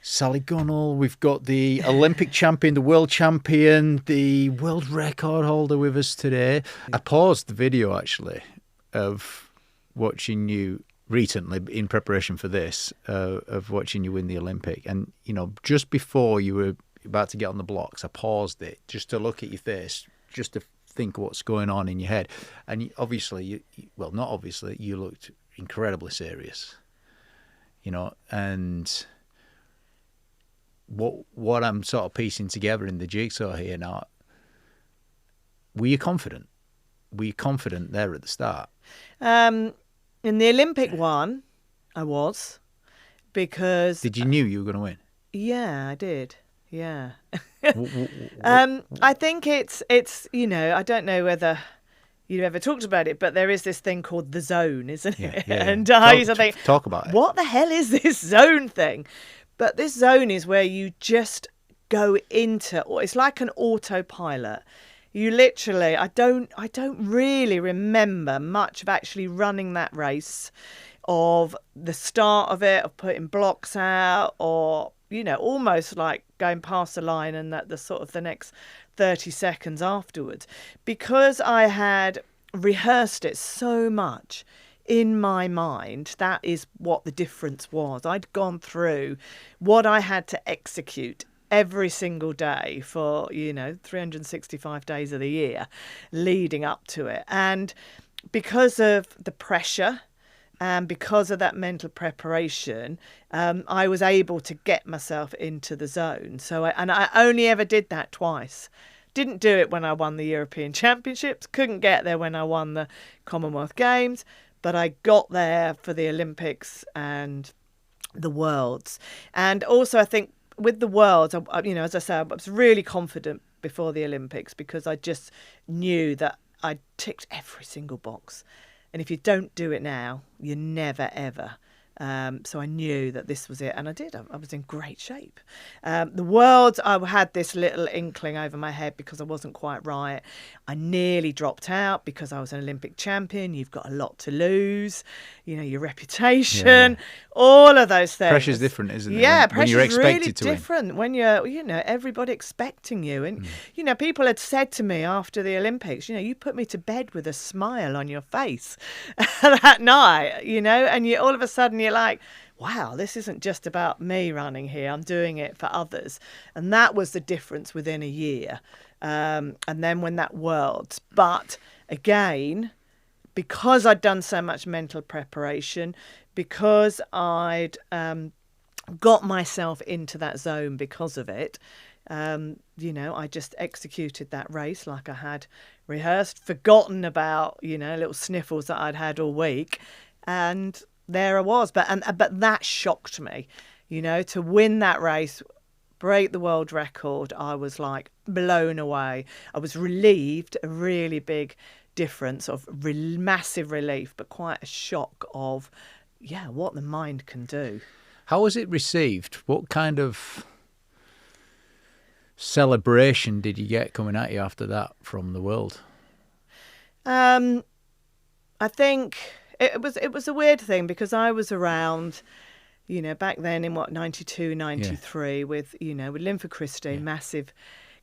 Sally Gunnell. We've got the Olympic champion, the world champion, the world record holder with us today. I paused the video, actually, of watching you recently in preparation for this, of watching you win the Olympic. And, you know, just before you were about to get on the blocks, I paused it just to look at your face, just to think what's going on in your head. And obviously, well, not obviously, you looked incredibly serious, you know, and what I'm sort of piecing together in the jigsaw here now, were you confident? Were you confident there at the start? In the Olympic one, I was, because... Did you knew you were going to win? Yeah, I did. Yeah. I think it's, you know, I don't know whether you've ever talked about it, but there is this thing called the zone, isn't it? Yeah. And I used to think, talk about it. What the hell is this zone thing? But this zone is where you just go into, or it's like an autopilot. You literally, I don't really remember much of actually running that race, of the start of it, of putting blocks out, or, you know, almost like going past the line and that the sort of the next 30 seconds afterwards, because I had rehearsed it so much in my mind. That is what the difference was. I'd gone through what I had to execute every single day for, you know, 365 days of the year leading up to it. And because of the pressure and because of that mental preparation, I was able to get myself into the zone. So I only ever did that twice. Didn't do it when I won the European Championships, couldn't get there when I won the Commonwealth Games, but I got there for the Olympics and the Worlds. And also, I think with the Worlds, you know, as I said, I was really confident before the Olympics because I just knew that I ticked every single box. And if you don't do it now, you never, ever. So I knew that this was it, and I did. I was in great shape. The Worlds, I had this little inkling over my head because I wasn't quite right. I nearly dropped out because I was an Olympic champion. You've got a lot to lose, you know, your reputation, all of those things. Pressure's different, isn't it? Yeah, when you're pressure's expected really to win. different when you're, you know, everybody expecting you. And, you know, people had said to me after the Olympics, you know, you put me to bed with a smile on your face that night, you know, and you all of a sudden you're like, wow, this isn't just about me running here. I'm doing it for others. And that was the difference within a year. And then when that Worlds. But again, because I'd done so much mental preparation, because I'd got myself into that zone because of it, you know, I just executed that race like I had rehearsed, forgotten about, you know, little sniffles that I'd had all week. And there I was. But that shocked me, you know, to win that race, break the world record. I was like blown away. I was relieved, a really big difference of massive relief, but quite a shock of, yeah, what the mind can do. How was it received? What kind of celebration did you get coming at you after that from the world? I think it was a weird thing because I was around, you know, back then in 92, 93 with, you know, with Linford Christie, massive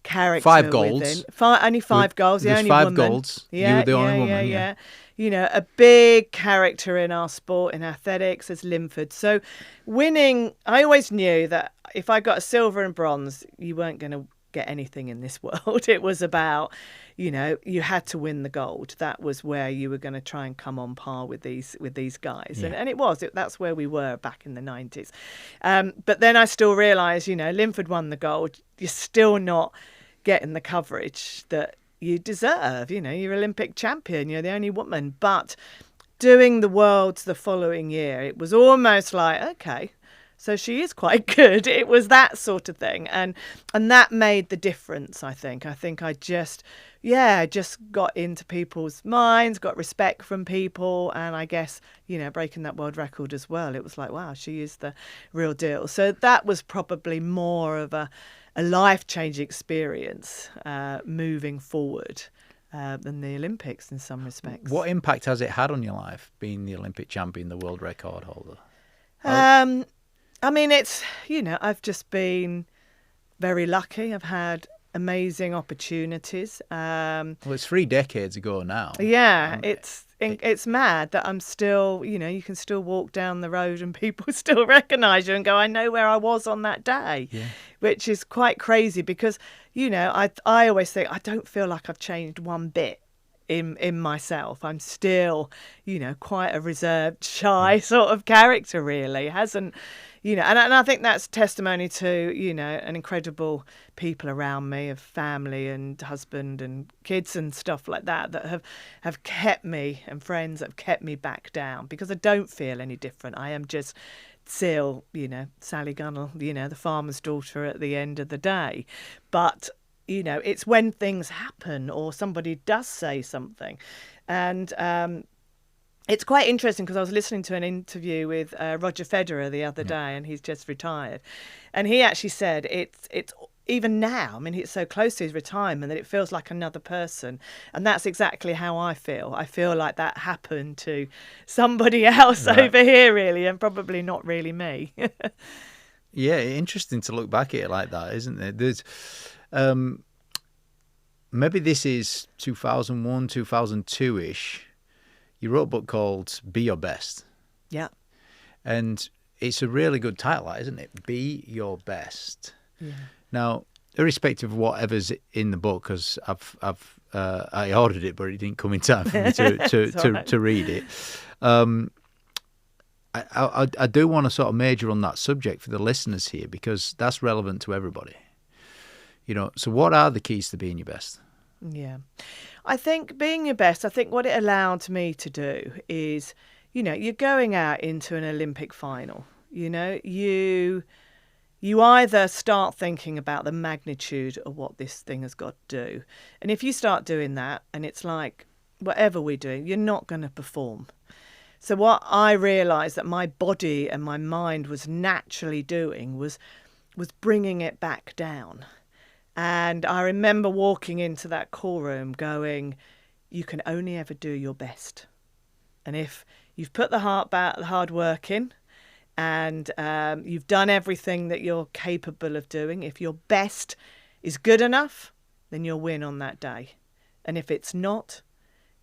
character. 5 goals. Only 5 goals, the only 5 woman. goals. Yeah, you were the only woman. Yeah. You know, a big character in our sport, in athletics, as Linford. So winning, I always knew that if I got a silver and bronze, you weren't going to get anything in this world. It was about, you know, you had to win the gold. That was where you were going to try and come on par with these guys. And it was. That's where we were back in the 90s. But then I still realised, you know, Linford won the gold. You're still not getting the coverage that you deserve. You know, you're Olympic champion. You're the only woman. But doing the Worlds the following year, it was almost like, okay, so she is quite good. It was that sort of thing. And that made the difference, I think. I just got into people's minds, got respect from people. And I guess, you know, breaking that world record as well, it was like, wow, she is the real deal. So that was probably more of a life-changing experience moving forward than the Olympics in some respects. What impact has it had on your life, being the Olympic champion, the world record holder? I mean, it's, I've just been very lucky. I've had amazing opportunities. Well, it's 3 decades ago now. Yeah, it's mad that I'm still, you can still walk down the road and people still recognise you and go, I know where I was on that day, which is quite crazy because, I always think I don't feel like I've changed one bit in myself. I'm still, quite a reserved, shy sort of character, really. Hasn't, and I think that's testimony to, an incredible people around me, of family and husband and kids and stuff like that have kept me, and friends that have kept me back down, because I don't feel any different. I am just still, Sally Gunnell, the farmer's daughter at the end of the day. But it's when things happen or somebody does say something. And it's quite interesting because I was listening to an interview with Roger Federer the other day, and he's just retired. And he actually said it's even now, I mean, he's so close to his retirement that it feels like another person. And that's exactly how I feel. I feel like that happened to somebody else over here, really, and probably not really me. Yeah, interesting to look back at it like that, isn't it? There's maybe this is 2001, 2002-ish. You wrote a book called Be Your Best. Yeah. And it's a really good title, isn't it? Be Your Best. Yeah. Now, irrespective of whatever's in the book, because I ordered it, but it didn't come in time for me to read it. I do want to sort of major on that subject for the listeners here, because that's relevant to everybody. So what are the keys to being your best? Yeah. I think being your best, I think what it allowed me to do is, you're going out into an Olympic final. You either start thinking about the magnitude of what this thing has got to do. And if you start doing that, and it's like, whatever we're doing, you're not going to perform. So what I realised that my body and my mind was naturally doing was bringing it back down. And I remember walking into that call room going, you can only ever do your best. And if you've put the hard work in, and you've done everything that you're capable of doing, if your best is good enough, then you'll win on that day. And if it's not,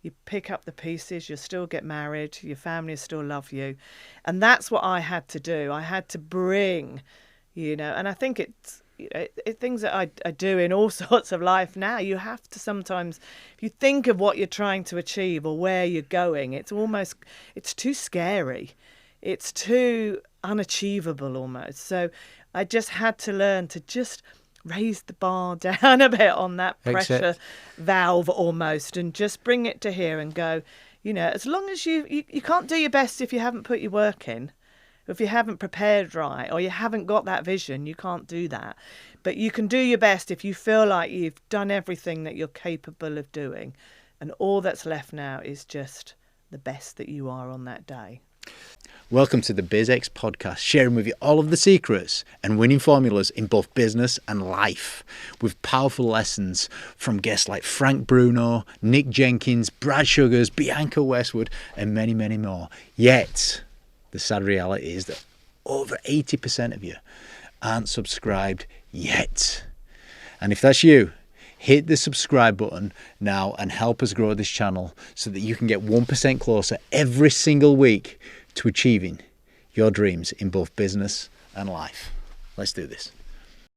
you pick up the pieces, you'll still get married, your family will still love you. And that's what I had to do. I had to bring, and I think it's, things that I do in all sorts of life now. You have to sometimes, if you think of what you're trying to achieve or where you're going, it's too scary. It's too unachievable almost. So I just had to learn to just raise the bar down a bit on that pressure valve almost, and just bring it to here and go, as long as you can't do your best if you haven't put your work in. If you haven't prepared right, or you haven't got that vision, you can't do that. But you can do your best if you feel like you've done everything that you're capable of doing. And all that's left now is just the best that you are on that day. Welcome to the Bizx podcast, sharing with you all of the secrets and winning formulas in both business and life, with powerful lessons from guests like Frank Bruno, Nick Jenkins, Brad Sugars, Bianca Westwood, and many, many more. Yet, the sad reality is that over 80% of you aren't subscribed yet. And if that's you, hit the subscribe button now and help us grow this channel so that you can get 1% closer every single week to achieving your dreams in both business and life. Let's do this.